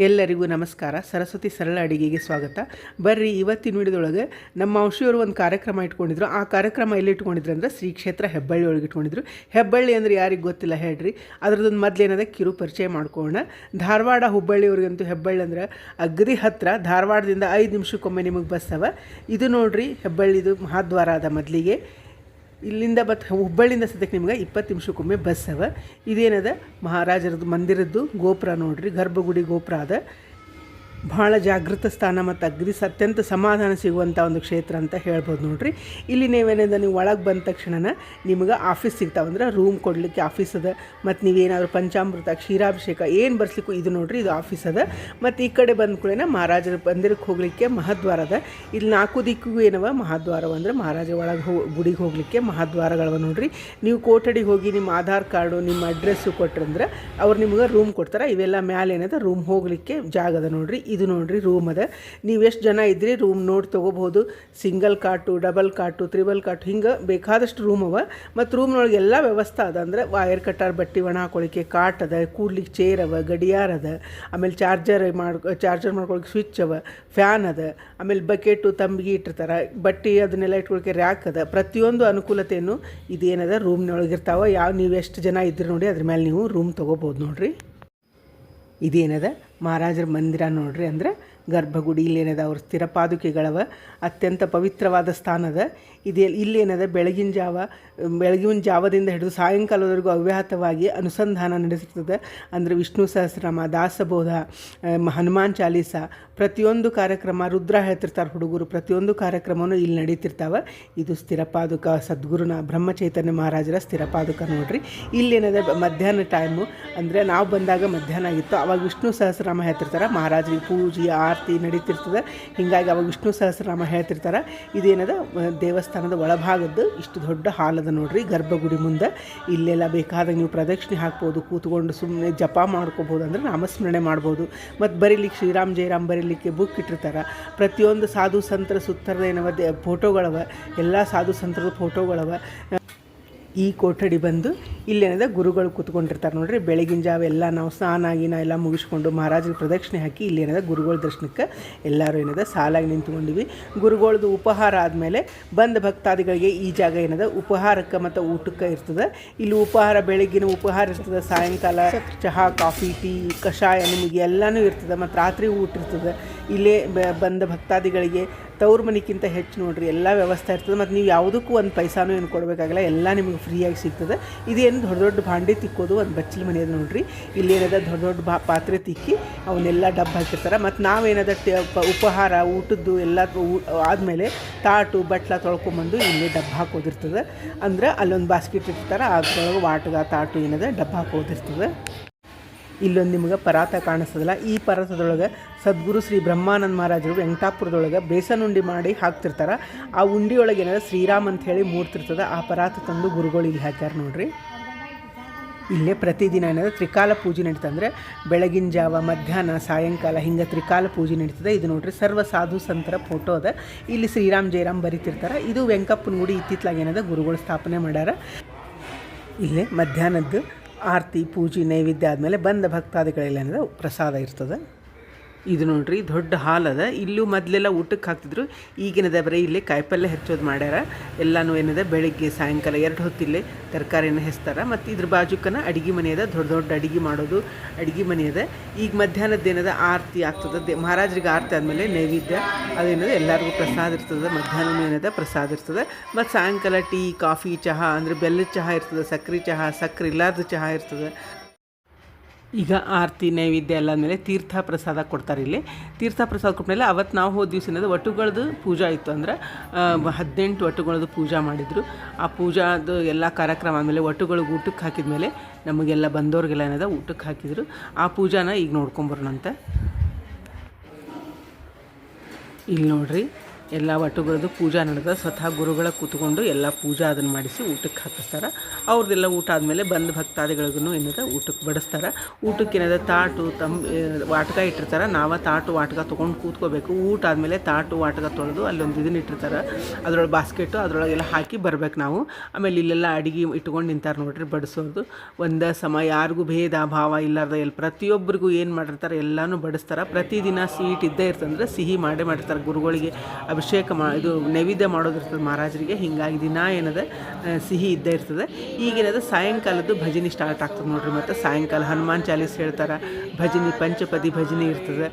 ಎಲ್ಲರಿಗೂ ನಮಸ್ಕಾರ. ಸರಸ್ವತಿ ಸರಳ ಅಡಿಗೆಗೆ ಸ್ವಾಗತ. ಬರ್ರಿ, ಇವತ್ತಿನ ವಿಡಿಯೋದೊಳಗೆ ನಮ್ಮ ಔಷಧಿಯವರು ಒಂದು ಕಾರ್ಯಕ್ರಮ ಇಟ್ಕೊಂಡಿದ್ರು. ಆ ಕಾರ್ಯಕ್ರಮ ಎಲ್ಲಿ ಇಟ್ಕೊಂಡಿದ್ರು ಅಂದರೆ ಶ್ರೀ ಕ್ಷೇತ್ರ ಹೆಬ್ಬಳ್ಳಿ ಒಳಗೆ ಇಟ್ಕೊಂಡಿದ್ರು. ಹೆಬ್ಬಳ್ಳಿ ಅಂದರೆ ಯಾರಿಗೆ ಗೊತ್ತಿಲ್ಲ ಹೇಳ್ರಿ, ಅದ್ರದ್ದೊಂದು ಮೊದಲೇನದ ಕಿರು ಪರಿಚಯ ಮಾಡ್ಕೊಳ್ಳೋಣ. ಧಾರವಾಡ ಹುಬ್ಬಳ್ಳಿಯವ್ರಿಗಂತೂ ಹೆಬ್ಬಳ್ಳಿ ಅಂದ್ರೆ ಅಗದಿ ಹತ್ತಿರ. ಧಾರವಾಡದಿಂದ 5 ನಿಮಿಷಕ್ಕೊಮ್ಮೆ ನಿಮಗೆ ಬಸ್ ಅವ. ಇದು ನೋಡ್ರಿ ಹೆಬ್ಬಳ್ಳಿದು ಮಹಾದ್ವಾರ ಅದ ಮೊದಲಿಗೆ. ಇಲ್ಲಿಂದ ಹುಬ್ಬಳ್ಳಿಯಿಂದ ಸದ್ಯಕ್ಕೆ ನಿಮ್ಗೆ 20 ನಿಮಿಷಕ್ಕೊಮ್ಮೆ ಬಸ್ ಅವ. ಇದೇನದ ಮಹಾರಾಜರದ್ದು ಮಂದಿರದ್ದು ಗೋಪುರ ನೋಡ್ರಿ, ಗರ್ಭಗುಡಿ ಗೋಪುರ ಅದ. ಭಾಳ ಜಾಗೃತ ಸ್ಥಾನ ಮತ್ತು ಅತ್ಯಂತ ಸಮಾಧಾನ ಸಿಗುವಂಥ ಒಂದು ಕ್ಷೇತ್ರ ಅಂತ ಹೇಳ್ಬೋದು ನೋಡ್ರಿ. ಇಲ್ಲಿ ನೀವೇನಿದೆ, ನೀವು ಒಳಗೆ ಬಂದ ತಕ್ಷಣ ನಿಮ್ಗೆ ಆಫೀಸ್ ಸಿಗ್ತಾವೆ, ಅಂದ್ರೆ ರೂಮ್ ಕೊಡಲಿಕ್ಕೆ ಆಫೀಸ್ ಅದ. ಮತ್ತು ನೀವೇನಾದರೂ ಪಂಚಾಮೃತ ಕ್ಷೀರಾಭಿಷೇಕ ಏನು ಬರ್ಸ್ಲಿಕ್ಕೂ ಇದು ನೋಡ್ರಿ, ಇದು ಆಫೀಸ್ ಅದ. ಮತ್ತು ಈ ಕಡೆ ಬಂದ ಕೂಡಲೇ ಮಹಾರಾಜರ ಮಂದಿರಕ್ಕೆ ಹೋಗಲಿಕ್ಕೆ ಮಹಾದ್ವಾರ ಅದ. ಇಲ್ಲಿ 4 ದಿಕ್ಕಿಗೂ ಏನವ ಮಹಾದ್ವಾರವ, ಅಂದರೆ ಮಹಾರಾಜರ ಒಳಗೆ ಗುಡಿಗೆ ಹೋಗಲಿಕ್ಕೆ ಮಹಾದ್ವಾರಗಳವ ನೋಡ್ರಿ. ನೀವು ಕೋಟಡಿಗೆ ಹೋಗಿ ನಿಮ್ಮ ಆಧಾರ್ ಕಾರ್ಡು ನಿಮ್ಮ ಅಡ್ರೆಸ್ಸು ಕೊಟ್ರಂದ್ರೆ ಅವ್ರು ನಿಮ್ಗೆ ರೂಮ್ ಕೊಡ್ತಾರೆ. ಇವೆಲ್ಲ ಮ್ಯಾಲೆ ಏನದ ರೂಮ್ ಹೋಗಲಿಕ್ಕೆ ಜಾಗ ಅದ ನೋಡ್ರಿ. ಇದು ನೋಡ್ರಿ ರೂಮ್ ಅದ. ನೀವು ಎಷ್ಟು ಜನ ಇದ್ರಿ ರೂಮ್ ನೋಡಿ ತೊಗೋಬೋದು. ಸಿಂಗಲ್ ಕಾಟು, ಡಬಲ್ ಕಾಟು, ತ್ರಿಬಲ್ ಕಾಟು, ಹಿಂಗೆ ಬೇಕಾದಷ್ಟು ರೂಮ್ ಅವ. ಮತ್ತು ರೂಮ್ನೊಳಗೆ ಎಲ್ಲ ವ್ಯವಸ್ಥೆ ಅದ. ಅಂದರೆ ವೈರ್ ಕಟ್ಟಾರ್, ಬಟ್ಟೆ ಒಣ ಹಾಕೊಳ್ಳಿಕ್ಕೆ ಕಾಟ್ ಅದ, ಕೂಡ್ಲಿಕ್ಕೆ ಚೇರ್ ಅವ, ಗಡಿಯಾರ ಅದ, ಆಮೇಲೆ ಚಾರ್ಜರ್ ಮಾಡ್ಕೊಳಕ್ಕೆ ಸ್ವಿಚ್ ಅವ, ಫ್ಯಾನ್ ಅದ, ಆಮೇಲೆ ಬಕೆಟು ತಂಬಿಗೆ ಇಟ್ಟಿರ್ತಾರೆ, ಬಟ್ಟೆ ಅದನ್ನೆಲ್ಲ ಇಟ್ಕೊಳಕ್ಕೆ ರ್ಯಾಕ್ ಅದ. ಪ್ರತಿಯೊಂದು ಅನುಕೂಲತೆಯನ್ನು ಇದೇನದ ರೂಮ್ನೊಳಗೆ ಇರ್ತಾವೆ. ನೀವು ಎಷ್ಟು ಜನ ಇದ್ರಿ ನೋಡಿ ಅದ್ರ ಮೇಲೆ ನೀವು ರೂಮ್ ತೊಗೋಬೋದು ನೋಡ್ರಿ. ಇದೇನದ ಮಹಾರಾಜರ ಮಂದಿರ ನೋಡ್ರಿ, ಅಂದರೆ ಗರ್ಭಗುಡಿ. ಇಲ್ಲೇನದ ಅವ್ರ ಸ್ಥಿರ ಪಾದುಕೆಗಳವ, ಅತ್ಯಂತ ಪವಿತ್ರವಾದ ಸ್ಥಾನದ. ಇಲ್ಲೇನದ ಬೆಳಗಿನ ಜಾವದಿಂದ ಹಿಡಿದು ಸಾಯಂಕಾಲದವರೆಗೂ ಅವ್ಯಾಹತವಾಗಿ ಅನುಸಂಧಾನ ನಡೆಸಿರ್ತದೆ. ಅಂದರೆ ವಿಷ್ಣು ಸಹಸ್ರನಾಮ, ದಾಸಬೋಧ, ಹನುಮಾನ್ ಚಾಲೀಸ, ಪ್ರತಿಯೊಂದು ಕಾರ್ಯಕ್ರಮ ರುದ್ರ ಹೇಳ್ತಿರ್ತಾರೆ ಹುಡುಗರು. ಪ್ರತಿಯೊಂದು ಕಾರ್ಯಕ್ರಮವೂ ಇಲ್ಲಿ ನಡೀತಿರ್ತಾವೆ. ಇದು ಸ್ಥಿರಪಾದುಕ ಸದ್ಗುರುನ ಬ್ರಹ್ಮಚೈತನ್ಯ ಮಹಾರಾಜರ ಸ್ಥಿರಪಾದುಕ ನೋಡ್ರಿ. ಇಲ್ಲೇನದ ಮಧ್ಯಾಹ್ನ ಟೈಮು, ಅಂದರೆ ನಾವು ಬಂದಾಗ ಮಧ್ಯಾಹ್ನ ಆಗಿತ್ತು. ಅವಾಗ ವಿಷ್ಣು ಸಹಸ್ರನಾಮ ಹೇಳ್ತಿರ್ತಾರೆ. ಮಹಾರಾಜರಿಗೆ ಪೂಜೆ ಆರತಿ ನಡೀತಿರ್ತದೆ. ಹೀಗಾಗಿ ಅವಾಗ ವಿಷ್ಣು ಸಹಸ್ರನಾಮ ಹೇಳ್ತಿರ್ತಾರೆ. ಇದೇನದ ದೇವಸ್ಥಾನದ ಒಳಭಾಗದ್ದು ಇಷ್ಟು ದೊಡ್ಡ ಹಾಲದ ನೋಡ್ರಿ, ಗರ್ಭಗುಡಿ ಮುಂದೆ. ಇಲ್ಲೆಲ್ಲ ಬೇಕಾದಾಗ ನೀವು ಪ್ರದಕ್ಷಿಣೆ ಹಾಕ್ಬೋದು, ಕೂತ್ಕೊಂಡು ಸುಮ್ಮನೆ ಜಪ ಮಾಡ್ಕೋಬೋದು, ಅಂದರೆ ನಾಮಸ್ಮರಣೆ ಮಾಡ್ಬೋದು. ಮತ್ತು ಬರೀಲಿಕ್ಕೆ ಶ್ರೀರಾಮ್ ಜಯರಾಮ್ ಬರೀಲಿಕ್ಕೆ ಬುಕ್ ಇಟ್ಟಿರ್ತಾರೆ. ಪ್ರತಿಯೊಂದು ಸಾಧು ಸಂತರ ಸುತ್ತರದ ಏನವ ಫೋಟೋಗಳವ, ಎಲ್ಲ ಸಾಧು ಸಂತರದ ಫೋಟೋಗಳವ. ಈ ಕೊಠಡಿ ಬಂದು ಇಲ್ಲೇನದ ಗುರುಗಳು ಕೂತ್ಕೊಂಡಿರ್ತಾರೆ ನೋಡ್ರಿ. ಬೆಳಗಿನ ಜಾವ ಎಲ್ಲ ನಾವು ಸ್ನಾನ ಎಲ್ಲ ಮುಗಿಸ್ಕೊಂಡು ಮಹಾರಾಜರಿಗೆ ಪ್ರದಕ್ಷಿಣೆ ಹಾಕಿ ಇಲ್ಲೇನದ ಗುರುಗಳ ದರ್ಶನಕ್ಕೆ ಎಲ್ಲರೂ ಏನದ ಸಾಲಾಗಿ ನಿಂತ್ಕೊಂಡಿವಿ. ಗುರುಗಳದ್ದು ಉಪಹಾರ ಆದಮೇಲೆ ಬಂದ ಭಕ್ತಾದಿಗಳಿಗೆ ಈ ಜಾಗ ಏನದ ಉಪಹಾರಕ್ಕೆ ಮತ್ತು ಊಟಕ್ಕೆ ಇರ್ತದೆ. ಇಲ್ಲಿ ಉಪಹಾರ ಬೆಳಗ್ಗಿನ ಉಪಹಾರ ಇರ್ತದೆ, ಸಾಯಂಕಾಲ ಚಹಾ, ಕಾಫಿ, ಟೀ, ಕಷಾಯ ನಿಮಗೆ ಎಲ್ಲನೂ ಇರ್ತದೆ. ಮತ್ತು ರಾತ್ರಿ ಊಟ ಇರ್ತದೆ. ಇಲ್ಲೇ ಬಂದ ಭಕ್ತಾದಿಗಳಿಗೆ ತವ್ರ ಮನೆಗಿಂತ ಹೆಚ್ಚು ನೋಡ್ರಿ ಎಲ್ಲ ವ್ಯವಸ್ಥೆ ಇರ್ತದೆ. ಮತ್ತು ನೀವು ಯಾವುದಕ್ಕೂ ಒಂದು ಪೈಸಾನೂ ಏನು ಕೊಡಬೇಕಾಗಲ್ಲ, ಎಲ್ಲ ನಿಮಗೆ ಫ್ರೀಯಾಗಿ ಸಿಗ್ತದೆ. ಇದೇನು ದೊಡ್ಡ ದೊಡ್ಡ ಭಾಂಡೆ ತಿಕ್ಕೋದು ಒಂದು ಬಚ್ಚಲು ಮನೆ ಅದು ನೋಡ್ರಿ. ಇಲ್ಲೇನದ ದೊಡ್ಡ ದೊಡ್ಡ ಪಾತ್ರೆ ತಿಕ್ಕಿ ಅವನ್ನೆಲ್ಲ ಡಬ್ಬ ಹಾಕಿರ್ತಾರೆ. ಮತ್ತು ನಾವೇನದ ಉಪಹಾರ ಊಟದ್ದು ಎಲ್ಲ ಆದಮೇಲೆ ತಾಟು ಬಟ್ಲ ತೊಳ್ಕೊಂಬಂದು ಇಲ್ಲಿ ಡಬ್ಬ ಹಾಕೋದಿರ್ತದೆ. ಅಂದ್ರೆ ಅಲ್ಲೊಂದು ಬಾಸ್ಕೆಟ್ ಇರ್ತಾರೆ, ಅದ್ರೊಳಗೆ ವಾಟಗ ತಾಟು ಏನದ ಡಬ್ಬ ಹಾಕೋದಿರ್ತದೆ. ಇಲ್ಲೊಂದು ನಿಮ್ಗೆ ಪರಾತ ಕಾಣಿಸ್ತದಲ್ಲ, ಈ ಪರಾತದೊಳಗೆ ಸದ್ಗುರು ಶ್ರೀ ಬ್ರಹ್ಮಾನಂದ ಮಹಾರಾಜರು ವೆಂಕಟಾಪುರದೊಳಗೆ ಬೇಸನ್ ಉಂಡಿ ಮಾಡಿ ಹಾಕ್ತಿರ್ತಾರೆ. ಆ ಉಂಡಿಯೊಳಗೆ ಏನಾದ್ರು ಶ್ರೀರಾಮ್ ಅಂತ ಹೇಳಿ ಮೂರ್ತಿರ್ತದೆ. ಆ ಪರಾತ ತಂದು ಗುರುಗಳು ಇಲ್ಲಿ ಹಾಕ್ಯಾರ ನೋಡ್ರಿ. ಇಲ್ಲೇ ಪ್ರತಿದಿನ ಏನಾದ್ರು ತ್ರಿಕಾಲ ಪೂಜೆ ನಡೀತದೆ. ಅಂದರೆ ಬೆಳಗಿನ ಜಾವ, ಮಧ್ಯಾಹ್ನ, ಸಾಯಂಕಾಲ ಹಿಂಗೆ ತ್ರಿಕಾಲ ಪೂಜೆ ನಡೀತದೆ. ಇದು ನೋಡ್ರಿ ಸರ್ವ ಸಾಧು ಸಂತರ ಫೋಟೋ ಅದ. ಇಲ್ಲಿ ಶ್ರೀರಾಮ್ ಜಯರಾಮ್ ಬರೀತಿರ್ತಾರೆ. ಇದು ವೆಂಕಪ್ಪನ ಗುಡಿ ಇತ್ತಿತ್ತಲಾಗ ಏನದ ಗುರುಗಳು ಸ್ಥಾಪನೆ ಮಾಡ್ಯಾರ. ಇಲ್ಲೇ ಮಧ್ಯಾಹ್ನದ್ದು ಆರತಿ, ಪೂಜೆ, ನೈವೇದ್ಯ ಆದಮೇಲೆ ಬಂದ ಭಕ್ತಾದಿಗಳೆಲ್ಲ ಏನದ ಪ್ರಸಾದ ಇರ್ತದೆ. ಇದು ನೋಡ್ರಿ ದೊಡ್ಡ ಹಾಲ್ ಅದ. ಇಲ್ಲೂ ಮೊದಲೆಲ್ಲ ಊಟಕ್ಕೆ ಹಾಕ್ತಿದ್ರು. ಈಗಿನದ ಬರೀ ಇಲ್ಲಿ ಕಾಯಿಪಲ್ಯ ಹೆಚ್ಚೋದು ಮಾಡ್ಯಾರ. ಎಲ್ಲನೂ ಏನದ ಬೆಳಗ್ಗೆ ಸಾಯಂಕಾಲ 2 ಹೊತ್ತಿಲ್ಲೇ ತರಕಾರಿನ ಹೆಚ್ತಾರೆ. ಮತ್ತು ಇದ್ರ ಬಾಜುಕನ ಅಡುಗೆ ಮನೆ ಅದ, ದೊಡ್ಡ ದೊಡ್ಡ ಅಡುಗೆ ಮಾಡೋದು ಅಡುಗೆ ಮನೆ ಅದ. ಈಗ ಮಧ್ಯಾಹ್ನದ ಏನದ ಆರತಿ ಆಗ್ತದೆ. ಮಹಾರಾಜರಿಗೆ ಆರತಿ ಆದಮೇಲೆ ನೈವೇದ್ಯ ಅದೇನದ ಎಲ್ಲರಿಗೂ ಪ್ರಸಾದ ಇರ್ತದೆ. ಮಧ್ಯಾಹ್ನ ಏನದ ಪ್ರಸಾದ ಇರ್ತದೆ. ಮತ್ತು ಸಾಯಂಕಾಲ ಟೀ, ಕಾಫಿ, ಚಹಾ, ಅಂದರೆ ಬೆಲ್ಲದ ಚಹಾ ಇರ್ತದೆ, ಸಕ್ಕರೆ ಚಹಾ, ಸಕ್ಕರೆ ಇಲ್ಲಾರ್ದ ಚಹಾ ಇರ್ತದೆ. ಈಗ ಆರತಿ ನೈವೇದ್ಯ ಎಲ್ಲ ಆದಮೇಲೆ ತೀರ್ಥ ಪ್ರಸಾದ ಕೊಡ್ತಾರೆ. ಇಲ್ಲಿ ತೀರ್ಥ ಪ್ರಸಾದ ಕೊಟ್ಟಮೇಲೆ ಅವತ್ತು ನಾವು ಹೋದ ದಿವಸ ಏನದು ವಟುಗಳದ್ದು ಪೂಜಾ ಇತ್ತು. ಅಂದ್ರೆ 18 ವಟುಗಳದ್ದು ಪೂಜಾ ಮಾಡಿದರು. ಆ ಪೂಜಾದು ಎಲ್ಲ ಕಾರ್ಯಕ್ರಮ ಆದಮೇಲೆ ವಟುಗಳಿಗೆ ಊಟಕ್ಕೆ ಹಾಕಿದ ಮೇಲೆ ನಮಗೆಲ್ಲ ಬಂದವ್ರಿಗೆಲ್ಲ ಏನದ ಊಟಕ್ಕೆ ಹಾಕಿದರು. ಆ ಪೂಜಾನ ಈಗ ನೋಡ್ಕೊಂಬರೋಣಂತ. ಇಲ್ಲಿ ನೋಡ್ರಿ ಎಲ್ಲ ವಟುಗಳದ್ದು ಪೂಜಾ ನಡೆದ ಸ್ವತಃ ಗುರುಗಳ ಕೂತ್ಕೊಂಡು ಎಲ್ಲ ಪೂಜಾ ಅದನ್ನು ಮಾಡಿಸಿ ಊಟಕ್ಕೆ ಹಾಕಿಸ್ತಾರೆ. ಅವ್ರದ್ದೆಲ್ಲ ಊಟ ಆದಮೇಲೆ ಬಂದು ಭಕ್ತಾದಿಗಳಿಗೂ ಏನದ ಊಟಕ್ಕೆ ಬಡಿಸ್ತಾರೆ. ಊಟಕ್ಕೆ ಏನದ ತಾಟು ವಾಟಕ ಇಟ್ಟಿರ್ತಾರೆ. ನಾವು ತಾಟು ವಾಟಕ ತೊಗೊಂಡು ಕೂತ್ಕೋಬೇಕು. ಊಟ ಆದಮೇಲೆ ತಾಟು ವಾಟಕ ತೊಳೆದು ಅಲ್ಲೊಂದು ಇದನ್ನು ಇಟ್ಟಿರ್ತಾರೆ, ಅದ್ರೊಳಗೆ ಬಾಸ್ಕೆಟು ಅದರೊಳಗೆಲ್ಲ ಹಾಕಿ ಬರ್ಬೇಕು ನಾವು. ಆಮೇಲೆ ಇಲ್ಲೆಲ್ಲ ಅಡುಗೆ ಇಟ್ಕೊಂಡು ನಿಂತಾರೆ ನೋಡ್ರಿ ಬಡಿಸೋದು. ಒಂದೇ ಸಮ ಯಾರಿಗೂ ಭೇದ ಭಾವ ಇಲ್ಲಾರ್ದ ಪ್ರತಿಯೊಬ್ಬರಿಗೂ ಏನು ಮಾಡಿರ್ತಾರೆ ಎಲ್ಲನೂ ಬಡಿಸ್ತಾರೆ. ಪ್ರತಿದಿನ ಸ್ವೀಟ್ ಇದ್ದೇ ಇರ್ತಂದ್ರೆ ಸಿಹಿ ಮಾಡೇ ಮಾಡಿರ್ತಾರೆ. ಗುರುಗಳಿಗೆ ಅಭಿಷೇಕ ಇದು ನೈವೇದ್ಯ ಮಾಡೋದಿರ್ತದೆ ಮಹಾರಾಜರಿಗೆ. ಹೀಗಾಗಿ ದಿನ ಏನದ ಸಿಹಿ ಇದ್ದೇ ಇರ್ತದೆ. ಈಗೇನದ ಸಾಯಂಕಾಲದ್ದು ಭಜನೆ ಸ್ಟಾರ್ಟ್ ಆಗ್ತದೆ ನೋಡ್ರಿ. ಮತ್ತು ಸಾಯಂಕಾಲ ಹನುಮಾನ್ ಚಾಲೀಸ್ ಹೇಳ್ತಾರೆ, ಭಜನೆ ಪಂಚಪದಿ ಭಜನೆ ಇರ್ತದೆ.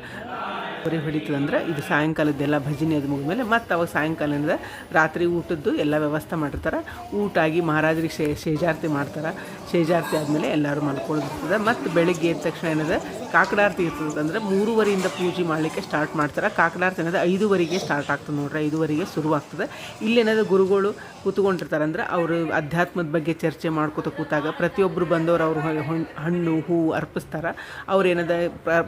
ಬರೀ ಹೊಡಿತದಂದ್ರೆ ಇದು ಸಾಯಂಕಾಲದ್ದೆಲ್ಲ ಭಜನೆ ಅದು ಮುಗಿದ್ಮೇಲೆ ಮತ್ತು ಅವಾಗ ಸಾಯಂಕಾಲದಿಂದ ರಾತ್ರಿ ಊಟದ್ದು ಎಲ್ಲ ವ್ಯವಸ್ಥೆ ಮಾಡಿರ್ತಾರೆ. ಊಟ ಆಗಿ ಮಹಾರಾಜರಿಗೆ ಶೇಜಾರತಿ ಮಾಡ್ತಾರೆ. ಶೇಜಾರತಿ ಆದಮೇಲೆ ಎಲ್ಲರೂ ಮಲ್ಕೊಳ್ಳೋದಿರ್ತದೆ. ಮತ್ತು ಬೆಳಿಗ್ಗೆ ಎದ್ದ ತಕ್ಷಣ ಏನದ ಕಾಕಡಾರತಿ ಇರ್ತದೆ. ಅಂದರೆ 3:30ಯಿಂದ ಪೂಜೆ ಮಾಡಲಿಕ್ಕೆ ಸ್ಟಾರ್ಟ್ ಮಾಡ್ತಾರೆ. ಕಾಕಡಾರತಿ ಅನ್ನೋದು 5:00ಗೆ ಸ್ಟಾರ್ಟ್ ಆಗ್ತದೆ ನೋಡ್ರಿ. 5:00ಗೆ ಶುರುವಾಗ್ತದೆ. ಇಲ್ಲೇನಾದ್ರು ಗುರುಗಳು ಕೂತ್ಕೊಂಡಿರ್ತಾರೆ. ಅಂದ್ರೆ ಅವರು ಅಧ್ಯಾತ್ಮದ ಬಗ್ಗೆ ಚರ್ಚೆ ಮಾಡ್ಕೋತ ಕೂತಾಗ ಪ್ರತಿಯೊಬ್ಬರು ಬಂದವರು ಅವರು ಹಣ್ಣು ಹೂವು ಅರ್ಪಿಸ್ತಾರೆ. ಅವ್ರು ಏನದ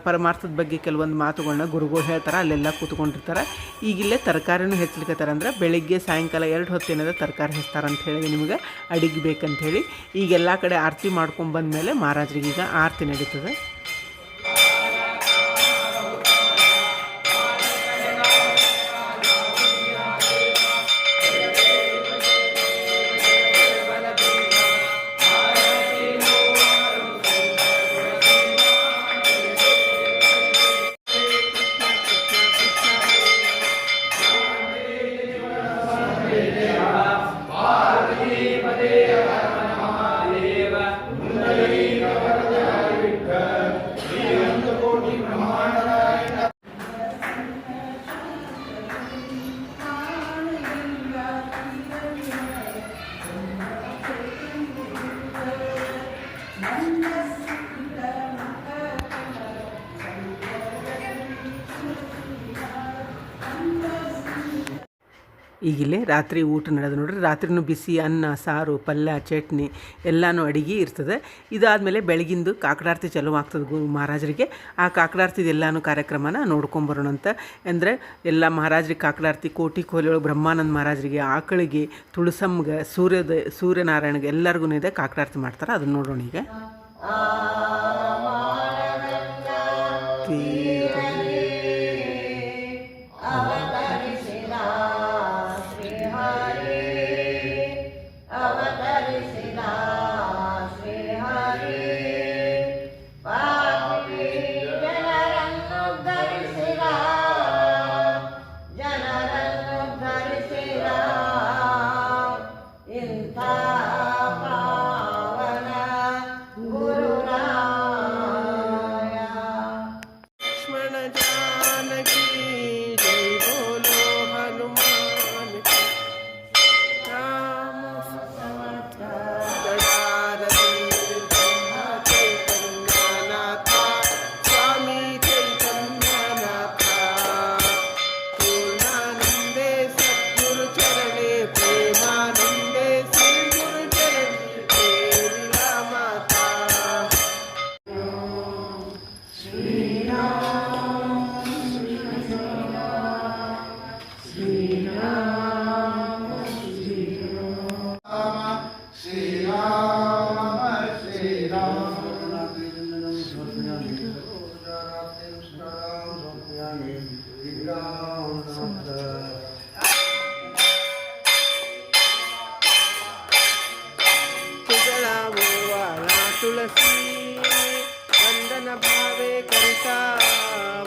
ಪರಮಾರ್ಥದ ಬಗ್ಗೆ ಕೆಲವೊಂದು ಮಾತುಗಳನ್ನ ಗುರುಗಳು ಹೇಳ್ತಾರೆ. ಅಲ್ಲೆಲ್ಲ ಕೂತ್ಕೊಂಡಿರ್ತಾರೆ. ಈಗಿಲ್ಲೇ ತರಕಾರಿನೂ ಹೆಚ್ಚಲಿಕ್ಕತ್ತಾರೆ. ಅಂದ್ರೆ ಬೆಳಿಗ್ಗೆ ಸಾಯಂಕಾಲ 2 ಹೊತ್ತು ಏನದ ತರಕಾರಿ ಹೆಚ್ಚ್ತಾರೆ ಅಂತ ಹೇಳಿ ನಿಮಗೆ ಅಡಿಗೆ ಬೇಕಂಥೇಳಿ ಈಗೆಲ್ಲ ಕಡೆ ಆರತಿ ಮಾಡ್ಕೊಂಡು ಬಂದಮೇಲೆ ಮಹಾರಾಜರಿಗೆ ಈಗ ಆರತಿ ನಡೀತದೆ. ಈಗಿಲ್ಲೇ ರಾತ್ರಿ ಊಟ ನಡೆದು ನೋಡ್ರಿ. ರಾತ್ರಿನೂ ಬಿಸಿ ಅನ್ನ ಸಾರು ಪಲ್ಯ ಚಟ್ನಿ ಎಲ್ಲನೂ ಅಡುಗೆ ಇರ್ತದೆ. ಇದಾದಮೇಲೆ ಬೆಳಗಿಂದು ಕಾಕಡಾರತಿ ಚಾಲೂ ಆಗ್ತದೆ ಮಹಾರಾಜರಿಗೆ. ಆ ಕಾಕಡಾರತಿದು ಎಲ್ಲನೂ ಕಾರ್ಯಕ್ರಮನ ನೋಡ್ಕೊಂಬರೋಣಂತ. ಅಂದರೆ ಎಲ್ಲ ಮಹಾರಾಜರಿಗೆ ಕಾಕಡಾರತಿ ಕೋಟಿ ಕೋಲಿಯೊಳಗೆ ಬ್ರಹ್ಮಾನಂದ ಮಹಾರಾಜರಿಗೆ, ಆಕಳಿಗೆ, ತುಳಸಮ್ಗೆ, ಸೂರ್ಯನಾರಾಯಣಗೆ ಎಲ್ಲರಿಗೂ ಇದೆ ಕಾಕಡಾರತಿ ಮಾಡ್ತಾರೆ. ಅದನ್ನು ನೋಡೋಣ ಈಗ. तुलसी वंदन भावे करिता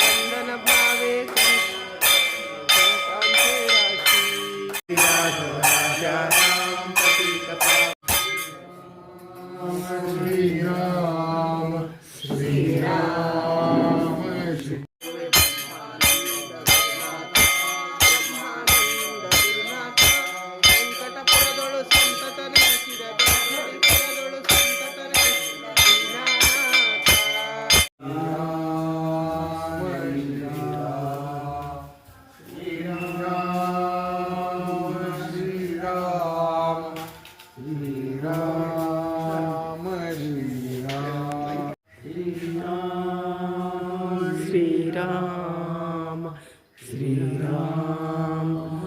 वंदन भावे Shriram Shriram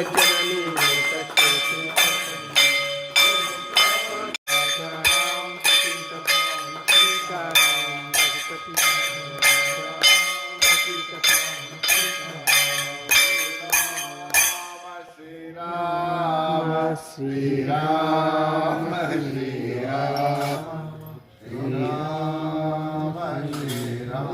Sri Ram, Sri Ram, Sri Ram, Sri Ram.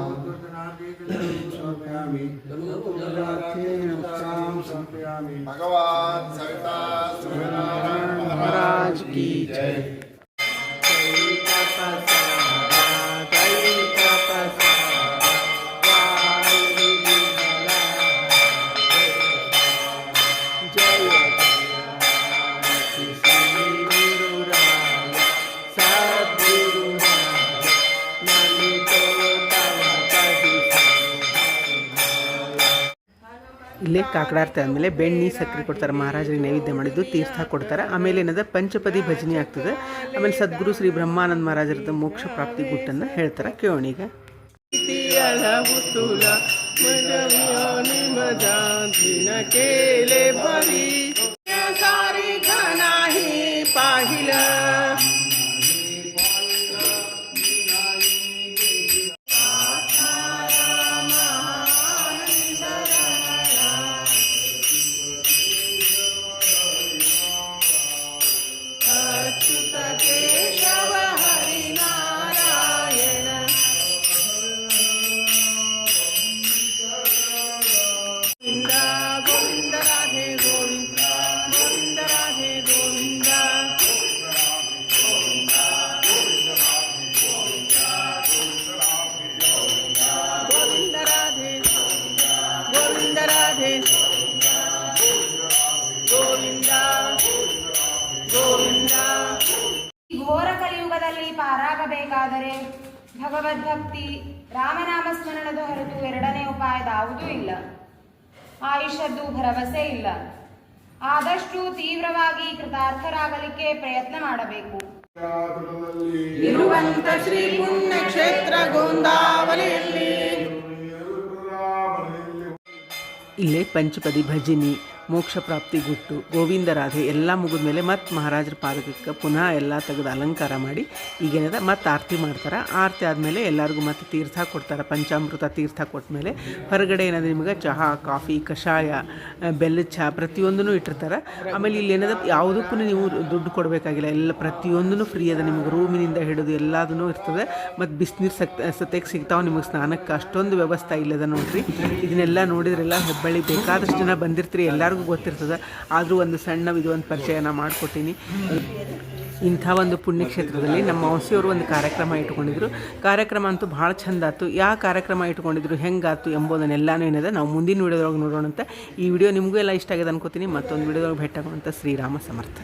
भगवान सविता सूर्यनारायण महाराज की जय। ಇಲ್ಲೇ ಕಾಕಡಾರ್ತಿ ಆದಮೇಲೆ ಬೆಣ್ಣೆ ಸಕ್ಕರೆ ಕೊಡ್ತಾರೆ, ಮಹಾರಾಜರಿಗೆ ನೈವೇದ್ಯ ಮಾಡಿದ್ದು ತೀರ್ಥ ಕೊಡ್ತಾರೆ. ಆಮೇಲೆ ಏನದ ಪಂಚಪದಿ ಭಜನೆ ಆಗ್ತದೆ. ಆಮೇಲೆ ಸದ್ಗುರು ಶ್ರೀ ಬ್ರಹ್ಮಾನಂದ ಮಹಾರಾಜರದ ಮೋಕ್ಷ ಪ್ರಾಪ್ತಿ ಗುಟ್ಟನ್ನು ಹೇಳ್ತಾರೆ. ಕೇಳೋಣೀಗ. ಘೋರ ಕಲಿಯುಗದಲ್ಲಿ ಪಾರಾಗಬೇಕಾದರೆ ಭಗವದ್ಭಕ್ತಿ ರಾಮನಾಮ ಸ್ಮರಣದ ಹೊರತು ಎರಡನೇ ಉಪಾಯದಾವುದೂ ಇಲ್ಲ. ಆಯುಷ್ಯದ್ದು ಭರವಸೆ ಇಲ್ಲ. ಆದಷ್ಟು ತೀವ್ರವಾಗಿ ಕೃತಾರ್ಥರಾಗಲಿಕ್ಕೆ ಪ್ರಯತ್ನ ಮಾಡಬೇಕು. ಇರುವಂತ ಶ್ರೀ ಪುಣ್ಯಕ್ಷೇತ್ರ ಗೋಂದಾವಲಿಯಲ್ಲಿ ಇಲ್ಲೇ ಪಂಚಪದಿ ಭಜಿನಿ, ಮೋಕ್ಷ ಪ್ರಾಪ್ತಿ ಗುಟ್ಟು, ಗೋವಿಂದ ರಾಧೆ ಎಲ್ಲ ಮುಗಿದ ಮೇಲೆ ಮತ್ತು ಮಹಾರಾಜರ ಪಾದಕಕ್ಕೆ ಪುನಃ ಎಲ್ಲ ತೆಗೆದು ಅಲಂಕಾರ ಮಾಡಿ ಈಗೇನದ ಮತ್ತು ಆರತಿ ಮಾಡ್ತಾರೆ. ಆರತಿ ಆದಮೇಲೆ ಎಲ್ಲರಿಗೂ ಮತ್ತು ತೀರ್ಥ ಕೊಡ್ತಾರೆ. ಪಂಚಾಮೃತ ತೀರ್ಥ ಕೊಟ್ಟ ಮೇಲೆ ಹೊರಗಡೆ ಏನದ ನಿಮಗೆ ಚಹಾ, ಕಾಫಿ, ಕಷಾಯ, ಬೆಲ್ಲದ ಚಹಾ ಪ್ರತಿಯೊಂದೂ ಇಟ್ಟಿರ್ತಾರೆ. ಆಮೇಲೆ ಇಲ್ಲಿ ಏನದ ಯಾವುದಕ್ಕೂ ನೀವು ದುಡ್ಡು ಕೊಡಬೇಕಾಗಿಲ್ಲ, ಎಲ್ಲ ಪ್ರತಿಯೊಂದೂ ಫ್ರೀ ಅದ. ನಿಮ್ಗೆ ರೂಮಿನಿಂದ ಹಿಡಿದು ಎಲ್ಲದೂ ಇರ್ತದೆ. ಮತ್ತು ಬಿಸಿನೀರು ಸತ್ಯಕ್ಕೆ ಸಿಗ್ತಾವೆ ನಿಮಗೆ ಸ್ನಾನಕ್ಕೆ. ಅಷ್ಟೊಂದು ವ್ಯವಸ್ಥೆ ಇಲ್ಲದ ನೋಡ್ರಿ. ಇದನ್ನೆಲ್ಲ ನೋಡಿದ್ರೆಲ್ಲ ಹೆಬ್ಬಳ್ಳಿ ಬೇಕಾದಷ್ಟು ಜನ ಬಂದಿರ್ತೀರಿ, ಎಲ್ಲರಿಗೂ ಗೊತ್ತಿರ್ತದೆ. ಆದರೂ ಒಂದು ಸಣ್ಣ ಇದೊಂದು ಪರಿಚಯನ ಮಾಡಿಕೊಟ್ಟಿನಿ. ಇಂಥ ಒಂದು ಪುಣ್ಯಕ್ಷೇತ್ರದಲ್ಲಿ ನಮ್ಮ ವಂಶಿಯವರು ಒಂದು ಕಾರ್ಯಕ್ರಮ ಇಟ್ಕೊಂಡಿದ್ರು. ಕಾರ್ಯಕ್ರಮ ಅಂತೂ ಭಾಳ ಚಂದ ಆಯ್ತು. ಯಾವ ಕಾರ್ಯಕ್ರಮ ಇಟ್ಕೊಂಡಿದ್ರು, ಹೆಂಗಾಯ್ತು ಎಂಬುದನ್ನೆಲ್ಲನೂ ಏನಿದೆ ನಾವು ಮುಂದಿನ ವಿಡಿಯೋದೊಳಗೆ ನೋಡೋಣ ಅಂತ. ಈ ವಿಡಿಯೋ ನಿಮಗೂ ಎಲ್ಲ ಇಷ್ಟ ಆಗಿದೆ ಅನ್ಕೋತೀನಿ. ಮತ್ತೊಂದು ವಿಡಿಯೋದೊಳಗೆ ಭೇಟಿ ಆಗೋಣ. ಶ್ರೀರಾಮ ಸಮರ್ಥ.